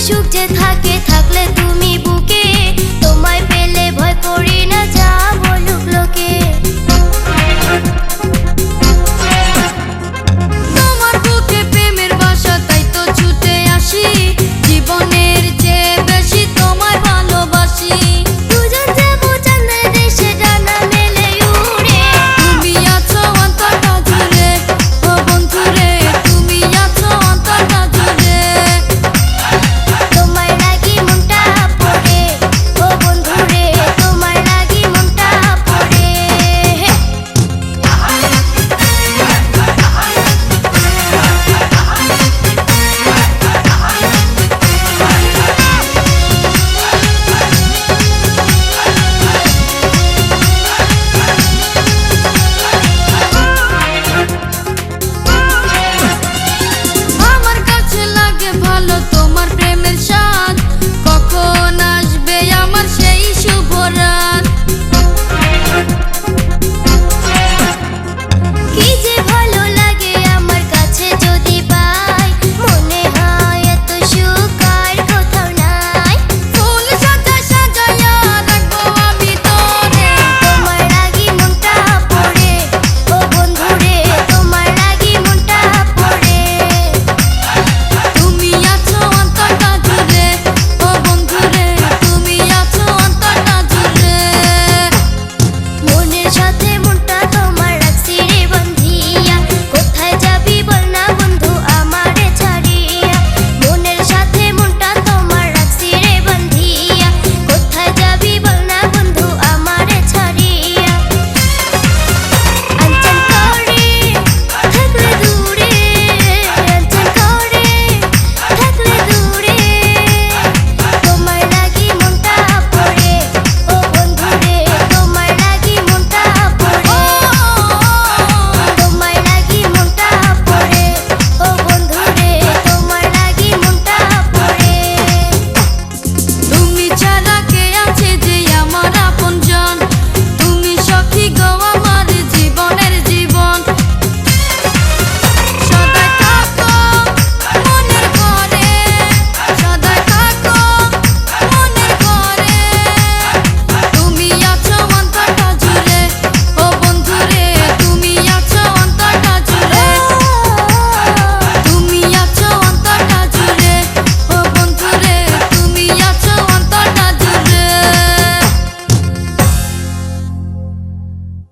সুখ যে থাকে থাকলে তুমি বুকে, তোমায় পেলে ভয় করি না যা বলুক লোকে। তোমার বুকে প্রেমের বাসা তাই তো ছুটে আসি, জীবনের চেয়ে বেশি তোমায় ভালোবাসি। দুজন যাবো চাঁদের দেশে ডানা মেলে উড়ে, তুমি আছো অন্তরটা জুড়ে ও বন্ধুরে, তুমি আছো অন্তরটা জুড়ে। তোমায় লাগি মনটা পড়ে ও বন্ধুরে, তোমায় লাগি মনটা পড়ে। আমার কাছে লাগে ভালো তোমার প্রেমের